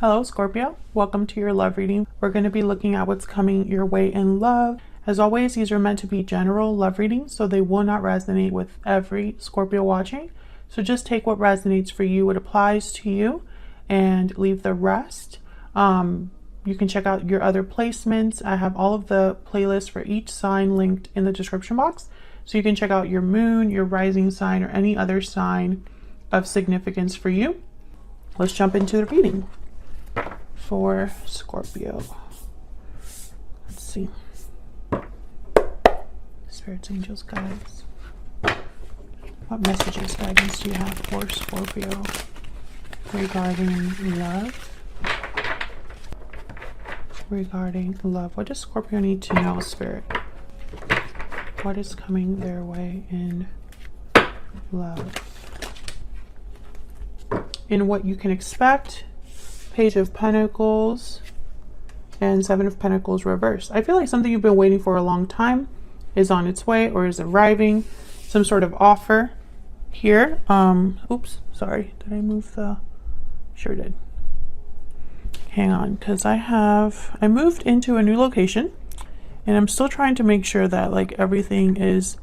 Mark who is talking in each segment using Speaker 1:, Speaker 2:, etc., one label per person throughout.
Speaker 1: Hello Scorpio, welcome to your love reading. We're going to be looking at what's coming your way in love. As always, these are meant to be general love readings, so they will not resonate with every Scorpio watching. So just take what resonates for you, what applies to you, and leave the rest. You can check out your other placements. I have all of the playlists for each sign linked in the description box. So you can check out your moon, your rising sign, or any other sign of significance for you. Let's jump into the reading for Scorpio. Let's see. Spirits, angels, guides. What messages, guidance do you have for Scorpio regarding love? Regarding love. What does Scorpio need to know, Spirit? What is coming their way in love? In what you can expect. Page of Pentacles and Seven of Pentacles reversed. I feel like something you've been waiting for a long time is on its way or is arriving. Some sort of offer here. Oops, sorry. Did I move the... Sure did. Hang on, because I moved into a new location and I'm still trying to make sure that like everything is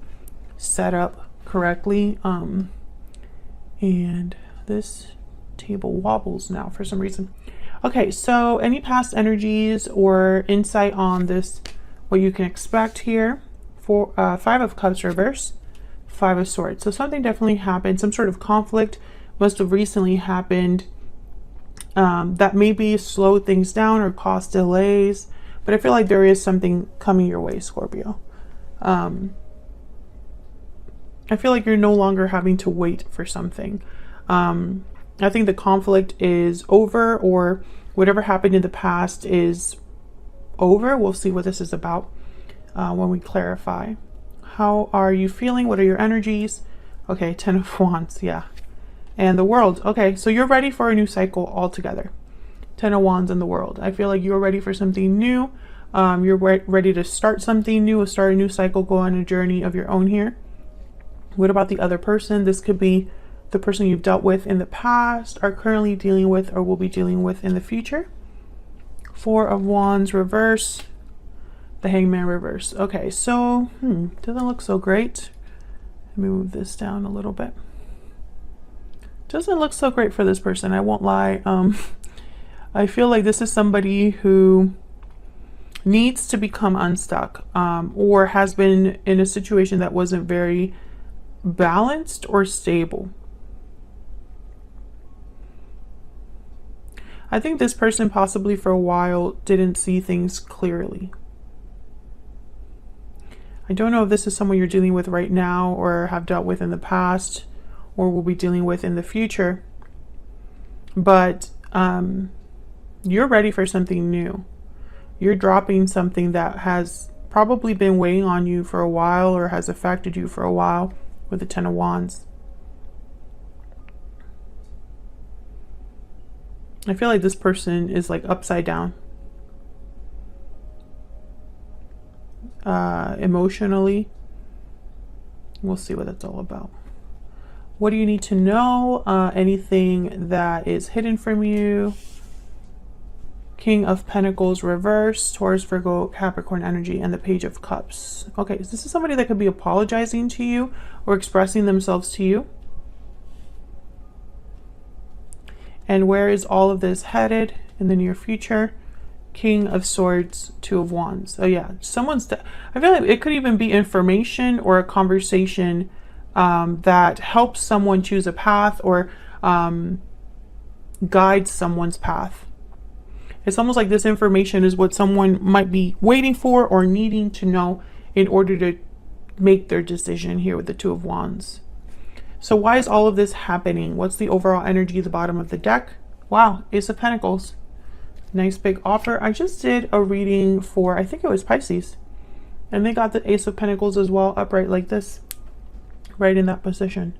Speaker 1: set up correctly. And this table wobbles now for some reason. Okay, so any past energies or insight on this, what you can expect here for Five of Cups reverse, Five of Swords. So something definitely happened. Some sort of conflict must have recently happened that maybe slowed things down or caused delays. But I feel like there is something coming your way, Scorpio. I feel like you're no longer having to wait for something. I think the conflict is over, or whatever happened in the past is over. We'll see what this is about when we clarify. How are you feeling? What are your energies? Okay, Ten of Wands, yeah. And the World. Okay, so you're ready for a new cycle altogether. Ten of Wands in the World. I feel like you're ready for something new. You're ready to start something new, start a new cycle, go on a journey of your own here. What about the other person? This could be the person you've dealt with in the past, are currently dealing with, or will be dealing with in the future. Four of Wands reverse, the Hangman reverse. Okay, so doesn't look so great. Let me move this down a little bit. Doesn't look so great for this person, I won't lie. I feel like this is somebody who needs to become unstuck, or has been in a situation that wasn't very balanced or stable. I think this person possibly for a while didn't see things clearly. I don't know if this is someone you're dealing with right now or have dealt with in the past or will be dealing with in the future. But you're ready for something new. You're dropping something that has probably been weighing on you for a while or has affected you for a while with the Ten of Wands. I feel like this person is like upside down. Emotionally. We'll see what that's all about. What do you need to know? Anything that is hidden from you. King of Pentacles reverse, Taurus, Virgo, Capricorn energy, and the Page of Cups. Okay, so this is somebody that could be apologizing to you or expressing themselves to you. And where is all of this headed in the near future? King of Swords, Two of Wands. Oh yeah, I feel like it could even be information or a conversation that helps someone choose a path or guides someone's path. It's almost like this information is what someone might be waiting for or needing to know in order to make their decision here with the Two of Wands. So why is all of this happening? What's the overall energy at the bottom of the deck? Wow, Ace of Pentacles. Nice big offer. I just did a reading for, I think it was Pisces. And they got the Ace of Pentacles as well, upright like this. Right in that position.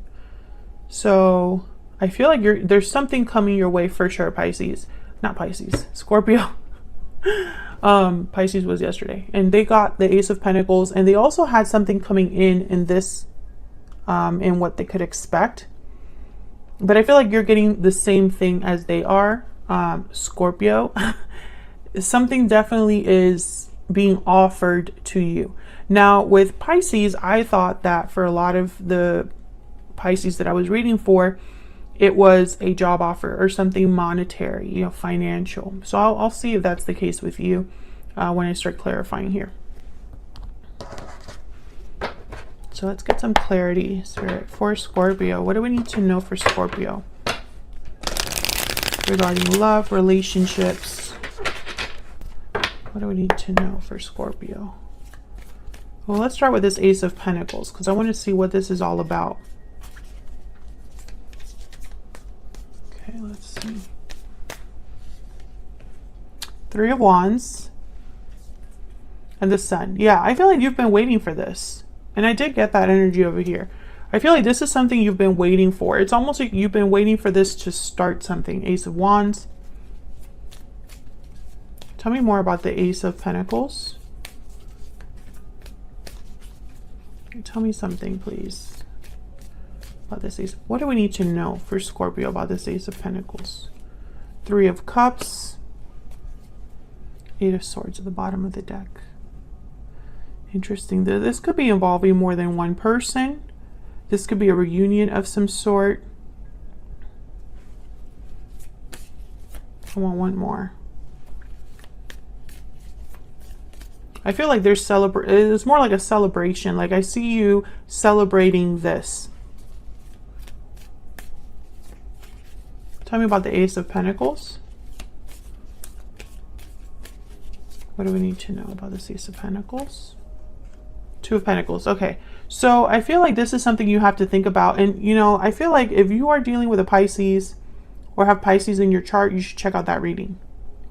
Speaker 1: So I feel like there's something coming your way for sure, Pisces. Not Pisces, Scorpio. Pisces was yesterday. And they got the Ace of Pentacles. And they also had something coming in this in what they could expect. But I feel like you're getting the same thing as they are. Scorpio, something definitely is being offered to you. Now with Pisces, I thought that for a lot of the Pisces that I was reading for, it was a job offer or something monetary, you know, financial. So I'll see if that's the case with you when I start clarifying here. So let's get some clarity, Spirit, for Scorpio. What do we need to know for Scorpio regarding love, relationships? What do we need to know for Scorpio? Well, let's start with this Ace of Pentacles because I want to see what this is all about. Okay, let's see. Three of Wands and the Sun. Yeah, I feel like you've been waiting for this. And I did get that energy over here. I feel like this is something you've been waiting for. It's almost like you've been waiting for this to start something. Ace of Wands. Tell me more about the Ace of Pentacles. Tell me something, please, about this Ace. What do we need to know for Scorpio about this Ace of Pentacles? Three of Cups. Eight of Swords at the bottom of the deck. Interesting. This could be involving more than one person. This could be a reunion of some sort. I want one more. I feel like there's it's more like a celebration. Like I see you celebrating this. Tell me about the Ace of Pentacles. What do we need to know about this Ace of Pentacles? Two of Pentacles. Okay. So I feel like this is something you have to think about. And, you know, I feel like if you are dealing with a Pisces or have Pisces in your chart, you should check out that reading.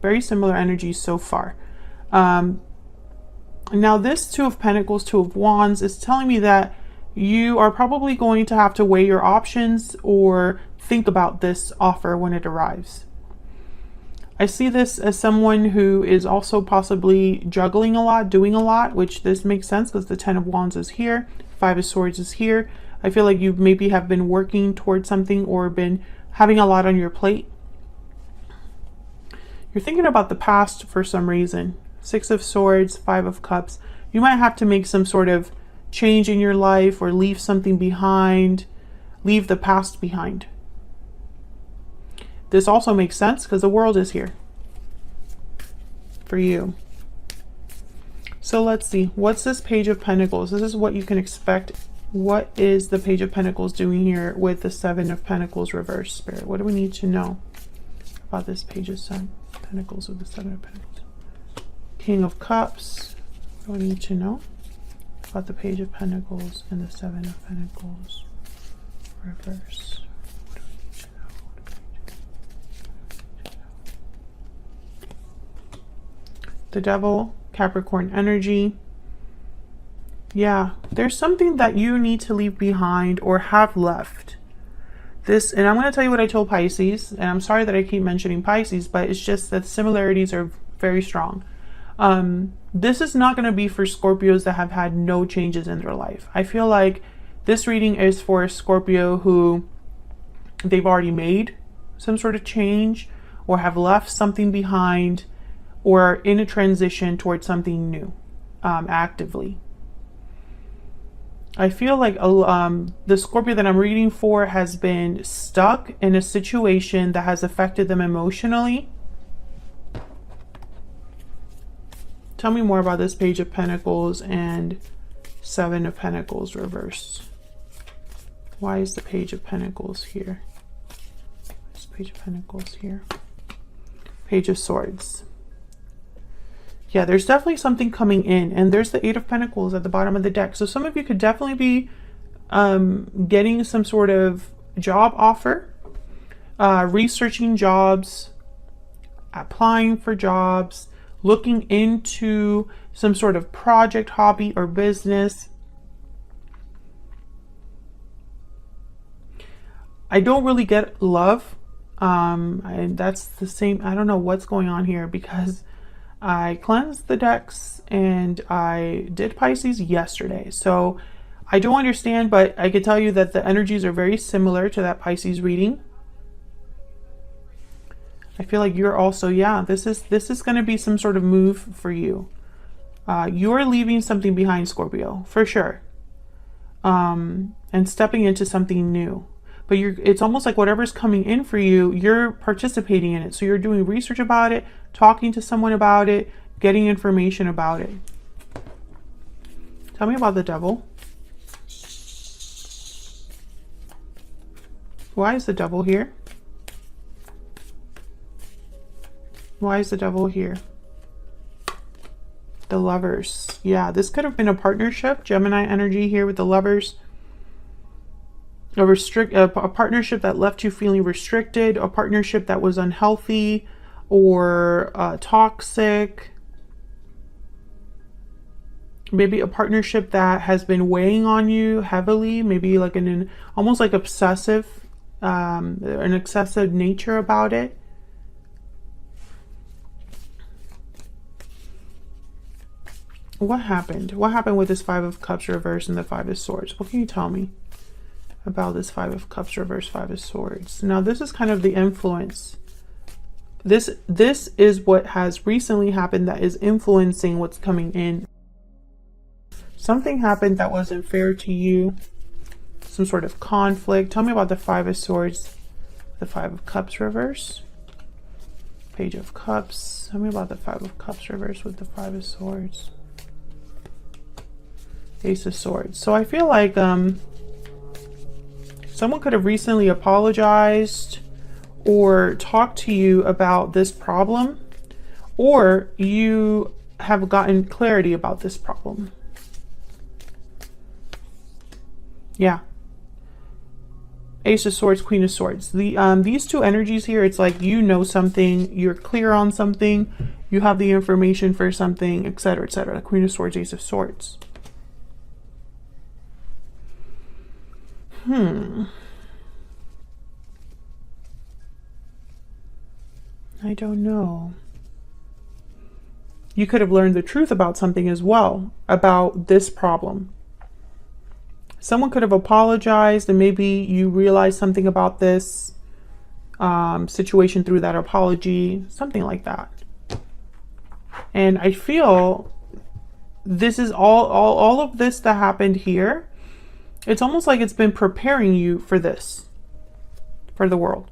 Speaker 1: Very similar energies so far. Now this Two of Pentacles, Two of Wands is telling me that you are probably going to have to weigh your options or think about this offer when it arrives. I see this as someone who is also possibly juggling a lot, doing a lot, which this makes sense because the Ten of Wands is here, Five of Swords is here. I feel like you maybe have been working towards something or been having a lot on your plate. You're thinking about the past for some reason. Six of Swords, Five of Cups. You might have to make some sort of change in your life or leave something behind, leave the past behind. This also makes sense because the world is here for you. So let's see. What's this Page of Pentacles? This is what you can expect. What is the Page of Pentacles doing here with the Seven of Pentacles reverse, Spirit? What do we need to know about this Page of Pentacles with the Seven of Pentacles? King of Cups. What do we need to know about the Page of Pentacles and the Seven of Pentacles reverse? The Devil, Capricorn energy. Yeah, there's something that you need to leave behind or have left. This, and I'm going to tell you what I told Pisces, and I'm sorry that I keep mentioning Pisces, but it's just that similarities are very strong. This is not going to be for Scorpios that have had no changes in their life. I feel like this reading is for a Scorpio who they've already made some sort of change or have left something behind or in a transition towards something new, actively. I feel like the Scorpio that I'm reading for has been stuck in a situation that has affected them emotionally. Tell me more about this Page of Pentacles and Seven of Pentacles reverse. Why is the Page of Pentacles here? Where's the Page of Pentacles here? Page of Swords. Yeah, there's definitely something coming in, and there's the Eight of Pentacles at the bottom of the deck. So some of you could definitely be getting some sort of job offer, researching jobs, applying for jobs, looking into some sort of project, hobby, or business. I don't really get love. And that's the same. I don't know what's going on here because I cleansed the decks and I did Pisces yesterday. So I don't understand, but I can tell you that the energies are very similar to that Pisces reading. I feel like you're also, yeah, this is going to be some sort of move for you. You're leaving something behind, Scorpio, for sure. And stepping into something new. But it's almost like whatever's coming in for you, you're participating in it. So you're doing research about it, talking to someone about it, getting information about it. Tell me about the devil. Why is the devil here? Why is the devil here? The Lovers. Yeah, this could have been a partnership. Gemini energy here with the Lovers. A partnership that left you feeling restricted, a partnership that was unhealthy or toxic. Maybe a partnership that has been weighing on you heavily, maybe like almost like obsessive, an excessive nature about it. What happened? What happened with this Five of Cups reverse and the Five of Swords? What can you tell me about this Five of Cups reverse, Five of Swords? Now, this is kind of the influence. This is what has recently happened that is influencing what's coming in. Something happened that wasn't fair to you. Some sort of conflict. Tell me about the Five of Swords, the Five of Cups reverse, Page of Cups. Tell me about the Five of Cups reverse with the Five of Swords, Ace of Swords. So I feel like someone could have recently apologized or talked to you about this problem, or you have gotten clarity about this problem. Yeah. Ace of Swords, Queen of Swords. These two energies here, it's like you know something, you're clear on something, you have the information for something, etc., etc. Queen of Swords, Ace of Swords. I don't know. You could have learned the truth about something as well, about this problem. Someone could have apologized and maybe you realized something about this situation through that apology, something like that. And I feel this is all of this that happened here. It's almost like it's been preparing you for this, for the world.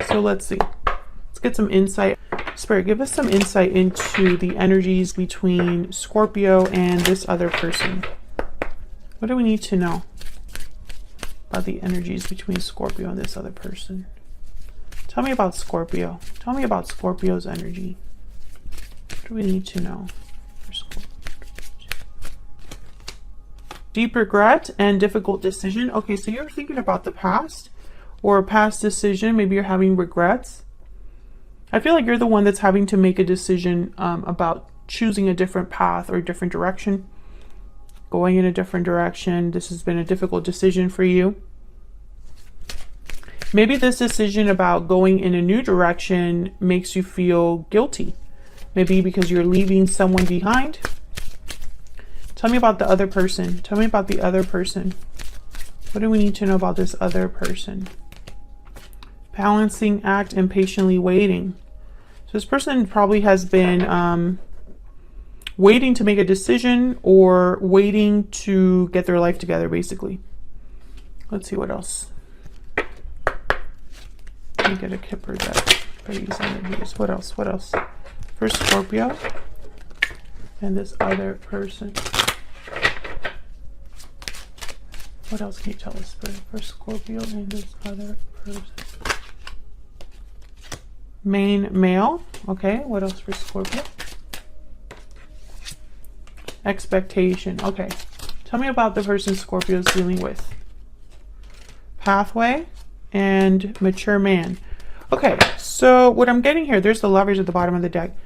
Speaker 1: So let's see. Let's get some insight. Spirit, give us some insight into the energies between Scorpio and this other person. What do we need to know about the energies between Scorpio and this other person? Tell me about Scorpio. Tell me about Scorpio's energy. What do we need to know for Scorpio? Deep regret and difficult decision. Okay, so you're thinking about the past or a past decision. Maybe you're having regrets. I feel like you're the one that's having to make a decision about choosing a different path or a different direction, going in a different direction. This has been a difficult decision for you. Maybe this decision about going in a new direction makes you feel guilty. Maybe because you're leaving someone behind. Tell me about the other person. Tell me about the other person. What do we need to know about this other person? Balancing act and patiently waiting. So this person probably has been waiting to make a decision or waiting to get their life together, basically. Let's see what else. Let me get a Kipper deck for these energies. What else? What else? For Scorpio and this other person. What else can you tell us for Scorpio and this other person? Main male. Okay, what else for Scorpio? Expectation. Okay, tell me about the person Scorpio is dealing with. Pathway and mature man. Okay, so what I'm getting here, there's the Lovers at the bottom of the deck.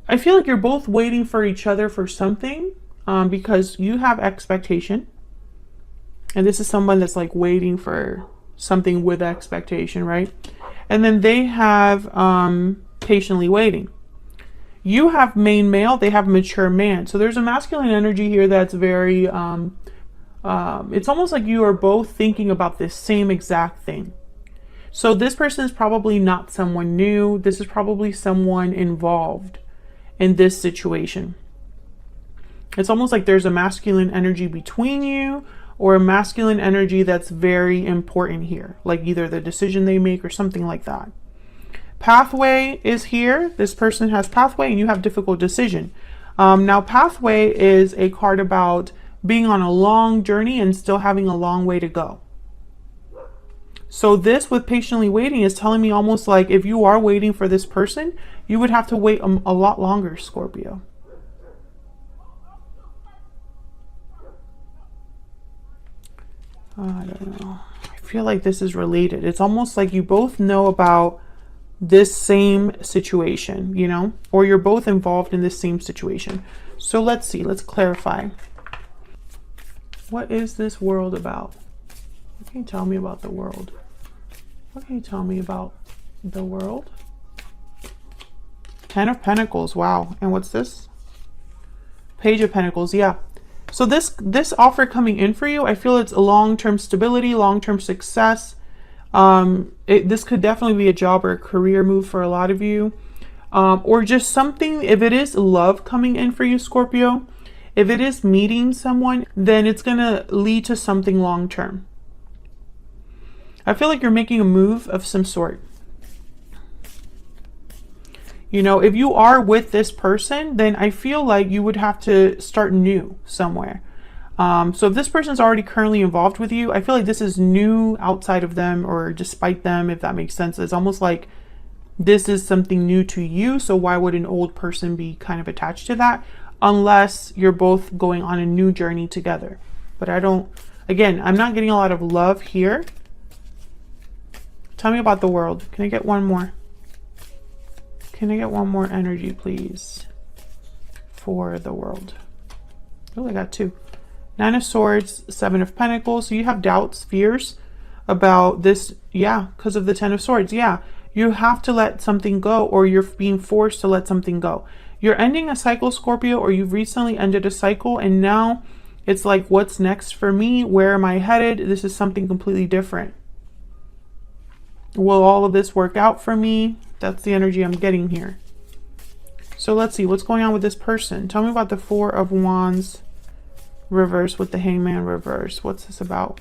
Speaker 1: I feel like you're both waiting for each other for something because you have expectation. And this is someone that's like waiting for something with expectation, right? And then they have patiently waiting. You have main male, they have mature man. So there's a masculine energy here that's very, it's almost like you are both thinking about this same exact thing. So this person is probably not someone new. This is probably someone involved in this situation. It's almost like there's a masculine energy between you, or a masculine energy that's very important here, like either the decision they make or something like that. Pathway is here. This person has pathway and you have difficult decision. Now pathway is a card about being on a long journey and still having a long way to go. So this with patiently waiting is telling me almost like if you are waiting for this person, you would have to wait a lot longer, Scorpio. I don't know. I feel like this is related. It's almost like you both know about this same situation, you know, or you're both involved in this same situation. So let's see, let's clarify. What is this world about? What can you tell me about the world? What can you tell me about the world? Ten of Pentacles, wow. And what's this? Page of Pentacles, yeah. So this offer coming in for you, I feel it's a long-term stability, long-term success. This could definitely be a job or a career move for a lot of you. Or just something, if it is love coming in for you, Scorpio, if it is meeting someone, then it's going to lead to something long-term. I feel like you're making a move of some sort. You know, if you are with this person, then I feel like you would have to start new somewhere. So if this person's already currently involved with you, I feel like this is new outside of them or despite them, if that makes sense. It's almost like this is something new to you. So why would an old person be kind of attached to that? Unless you're both going on a new journey together. But I don't, again, I'm not getting a lot of love here. Tell me about the world. Can I get one more? Can I get one more energy, please, for the world? Oh, I got two. Nine of Swords, Seven of Pentacles. So you have doubts, fears about this. Yeah, because of the Ten of Swords. Yeah, you have to let something go, or you're being forced to let something go. You're ending a cycle, Scorpio, or you've recently ended a cycle, and now it's like, what's next for me? Where am I headed? This is something completely different. Will all of this work out for me? That's the energy I'm getting here. So let's see what's going on with this person. Tell me about the Four of Wands reverse with the Hangman reverse. What's this about?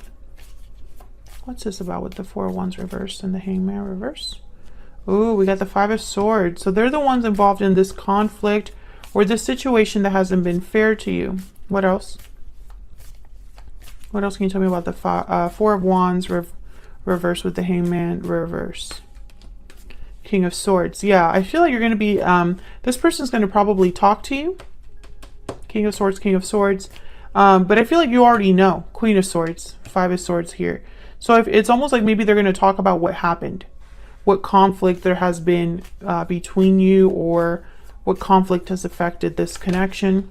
Speaker 1: What's this about with the Four of Wands reverse and the Hangman reverse? Ooh, we got the Five of Swords. So they're the ones involved in this conflict or this situation that hasn't been fair to you. What else? What else can you tell me about the Four of Wands reverse with the Hangman reverse? King of Swords. Yeah, I feel like you're going to be, this person's going to probably talk to you. King of Swords, King of Swords. But I feel like you already know. Queen of Swords, Five of Swords here. So if it's almost like maybe they're going to talk about what happened, what conflict there has been between you, or what conflict has affected this connection.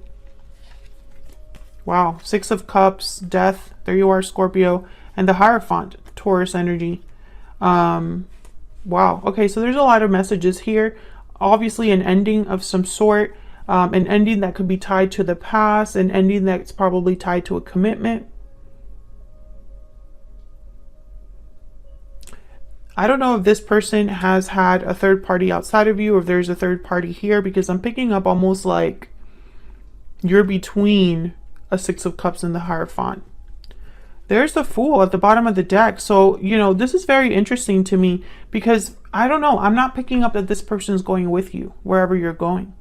Speaker 1: Wow, Six of Cups, Death. There you are, Scorpio. And the Hierophant, Taurus energy. Wow. Okay, so there's a lot of messages here. Obviously an ending of some sort, an ending that could be tied to the past, an ending that's probably tied to a commitment. I don't know if this person has had a third party outside of you, or if there's a third party here, because I'm picking up almost like you're between a Six of Cups and the Hierophant. There's the Fool at the bottom of the deck. So, you know, this is very interesting to me because I don't know. I'm not picking up that this person's going with you wherever you're going.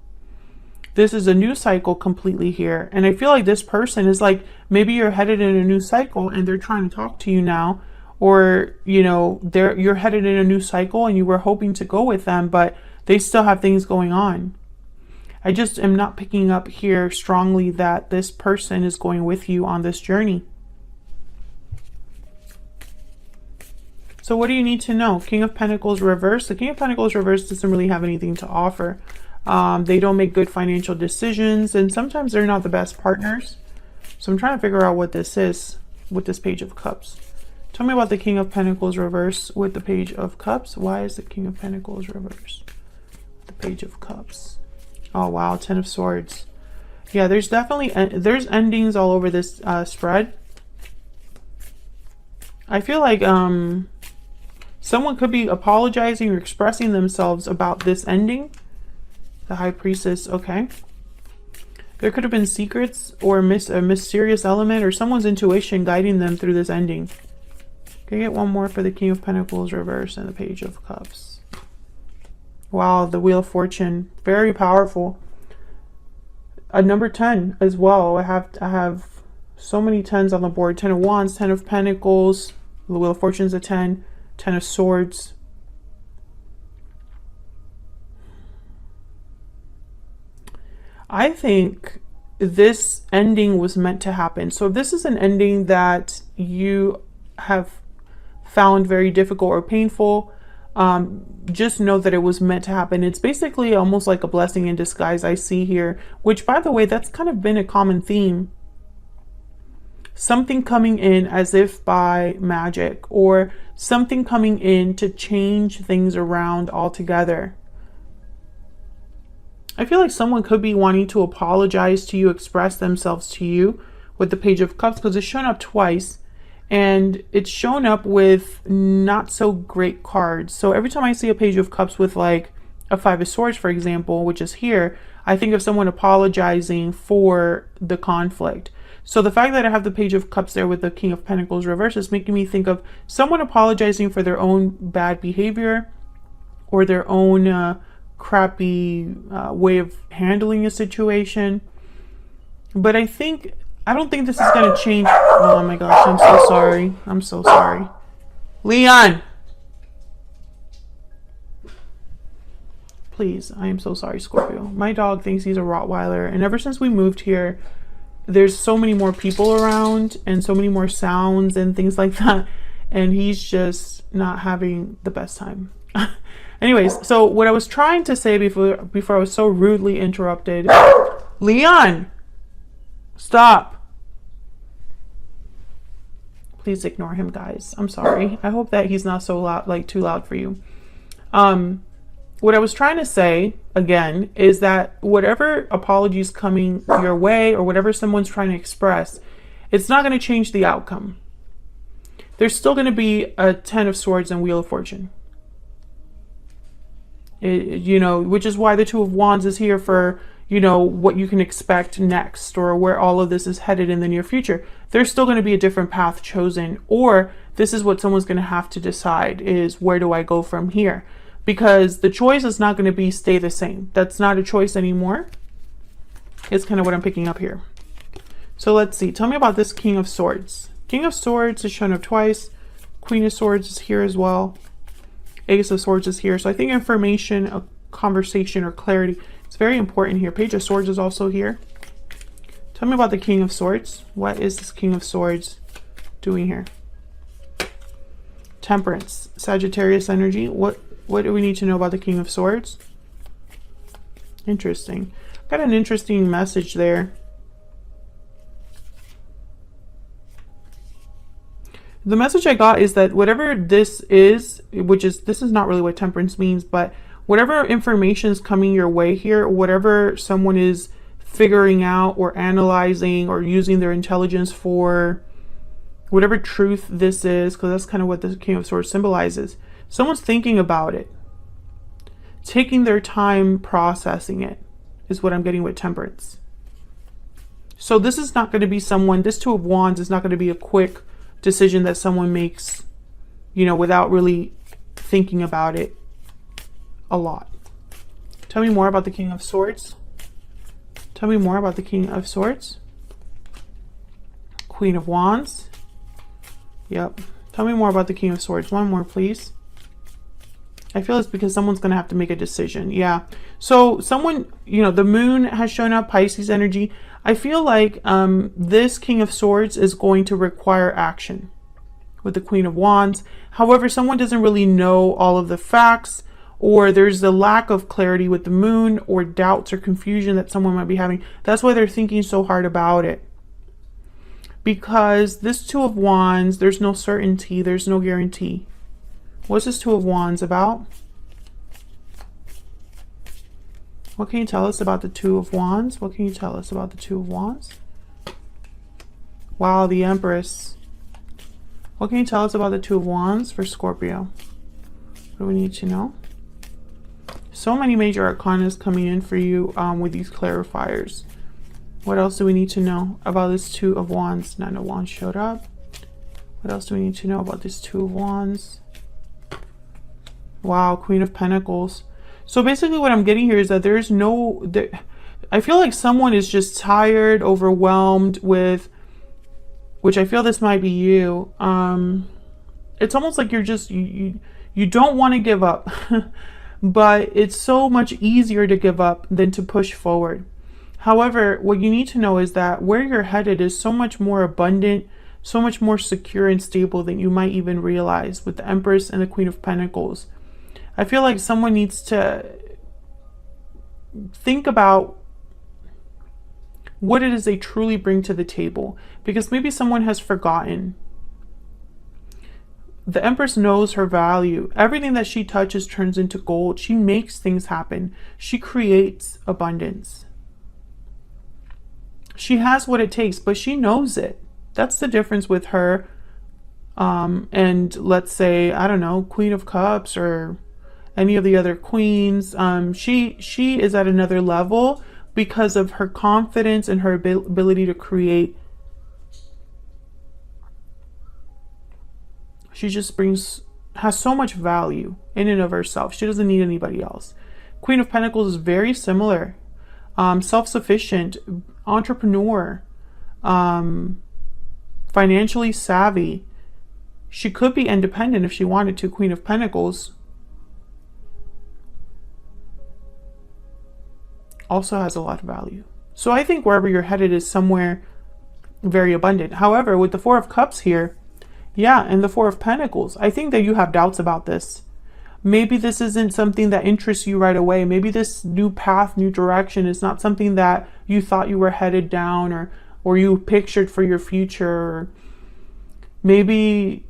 Speaker 1: This is a new cycle completely here. And I feel like this person is like, maybe you're headed in a new cycle and they're trying to talk to you now. Or, you know, you're headed in a new cycle and you were hoping to go with them, but they still have things going on. I just am not picking up here strongly that this person is going with you on this journey. So what do you need to know? King of Pentacles reverse. The King of Pentacles reverse doesn't really have anything to offer. They don't make good financial decisions, and sometimes they're not the best partners. So I'm trying to figure out what this is with this Page of Cups. Tell me about the King of Pentacles reverse with the Page of Cups. Why is the King of Pentacles reverse? The Page of Cups. Oh wow, Ten of Swords. Yeah, there's definitely there's endings all over this spread. I feel like Someone could be apologizing or expressing themselves about this ending. The High Priestess, okay. There could have been secrets or a mysterious element or someone's intuition guiding them through this ending. Can I get one more for the King of Pentacles reverse and the Page of Cups? Wow, the Wheel of Fortune, very powerful. A number 10 as well. I have so many 10s on the board. 10 of Wands, 10 of Pentacles. The Wheel of Fortune is a 10. 10 of Swords. I think this ending was meant to happen. So if this is an ending that you have found very difficult or painful, just know that it was meant to happen. It's basically almost like a blessing in disguise I see here, which, by the way, that's kind of been a common theme. Something coming in as if by magic, or something coming in to change things around altogether. I feel like someone could be wanting to apologize to you, express themselves to you with the Page of Cups, because it's shown up twice and it's shown up with not so great cards. So every time I see a Page of Cups with like a 5 of Swords, for example, which is here, I think of someone apologizing for the conflict. So the fact that I have the Page of Cups there with the King of Pentacles reverse is making me think of someone apologizing for their own bad behavior or their own crappy way of handling a situation. But I don't think this is going to change. Oh my gosh, I'm so sorry. I'm so sorry. Leon! Please, I am so sorry, Scorpio. My dog thinks he's a Rottweiler, and ever since we moved here, there's so many more people around and so many more sounds and things like that, and he's just not having the best time. Anyways, so what I was trying to say before I was so rudely interrupted. Leon! Stop! Please ignore him, guys. I'm sorry. I hope that he's not so loud, like too loud for you. What I was trying to say, again, is that whatever apologies coming your way or whatever someone's trying to express, it's not going to change the outcome. There's still going to be a 10 of Swords and Wheel of Fortune. Which is why the 2 of Wands is here for, what you can expect next or where all of this is headed in the near future. There's still going to be a different path chosen, or this is what someone's going to have to decide is, where do I go from here? Because the choice is not going to be stay the same. That's not a choice anymore. It's kind of what I'm picking up here. So let's see. Tell me about this King of Swords. King of Swords is shown up twice. Queen of Swords is here as well. Ace of Swords is here. So I think information, a conversation, or clarity is very important here. Page of Swords is also here. Tell me about the King of Swords. What is this King of Swords doing here? Temperance, Sagittarius energy. What do we need to know about the King of Swords? Interesting. Got an interesting message there. The message I got is that whatever this is, this is not really what temperance means, but whatever information is coming your way here, whatever someone is figuring out or analyzing or using their intelligence for, whatever truth this is, because that's kind of what the King of Swords symbolizes. Someone's thinking about it, taking their time processing it, is what I'm getting with temperance. So this is not going to be someone, this 2 of Wands is not going to be a quick decision that someone makes, without really thinking about it a lot. Tell me more about the King of Swords. Tell me more about the King of Swords. Queen of Wands. Yep. Tell me more about the King of Swords. One more, please. I feel it's because someone's going to have to make a decision. Yeah. So someone, the moon has shown up, Pisces energy. I feel like this King of Swords is going to require action with the Queen of Wands. However, someone doesn't really know all of the facts, or there's a lack of clarity with the moon, or doubts or confusion that someone might be having. That's why they're thinking so hard about it. Because this 2 of Wands, there's no certainty, there's no guarantee. What's this 2 of Wands about? What can you tell us about the 2 of Wands? What can you tell us about the 2 of Wands? Wow, the Empress. What can you tell us about the 2 of Wands for Scorpio? What do we need to know? So many major arcanas coming in for you with these clarifiers. What else do we need to know about this Two of Wands? Nine of Wands showed up. What else do we need to know about this Two of Wands? Wow, Queen of Pentacles. So basically what I'm getting here is that there's no... I feel like someone is just tired, overwhelmed with... Which I feel this might be you. It's almost like you're just... You don't want to give up. But it's so much easier to give up than to push forward. However, what you need to know is that where you're headed is so much more abundant, so much more secure and stable than you might even realize with the Empress and the Queen of Pentacles. I feel like someone needs to think about what it is they truly bring to the table, because maybe someone has forgotten. The Empress knows her value. Everything that she touches turns into gold. She makes things happen. She creates abundance. She has what it takes, but she knows it. That's the difference with her and let's say, I don't know, Queen of Cups or any of the other queens. She is at another level because of her confidence and her ability to create. She just has so much value in and of herself. She doesn't need anybody else. Queen of Pentacles is very similar. Self-sufficient, entrepreneur, financially savvy. She could be independent if she wanted to. Queen of Pentacles also has a lot of value. So I think wherever you're headed is somewhere very abundant. However, with the Four of Cups here, yeah, and the Four of Pentacles, I think that you have doubts about this. Maybe this isn't something that interests you right away. Maybe this new path, new direction is not something that you thought you were headed down or you pictured for your future. Maybe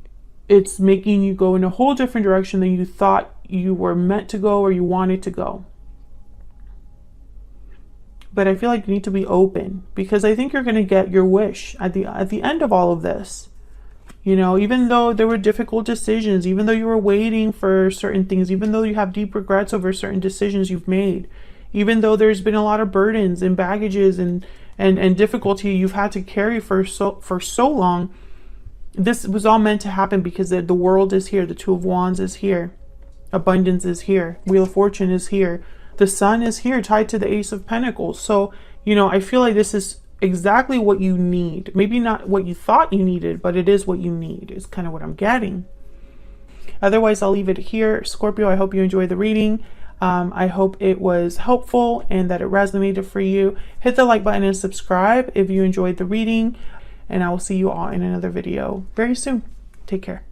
Speaker 1: it's making you go in a whole different direction than you thought you were meant to go or you wanted to go. But I feel like you need to be open, because I think you're going to get your wish at the end of all of this. You know, even though there were difficult decisions, even though you were waiting for certain things, even though you have deep regrets over certain decisions you've made, even though there's been a lot of burdens and baggages and difficulty you've had to carry for so long, this was all meant to happen because the world is here. The Two of Wands is here. Abundance is here. Wheel of Fortune is here. The Sun is here, tied to the Ace of Pentacles. So, you know, I feel like this is exactly what you need. Maybe not what you thought you needed, but it is what you need, is kind of what I'm getting. Otherwise, I'll leave it here. Scorpio, I hope you enjoyed the reading. I hope it was helpful and that it resonated for you. Hit the like button and subscribe if you enjoyed the reading. And I will see you all in another video very soon. Take care.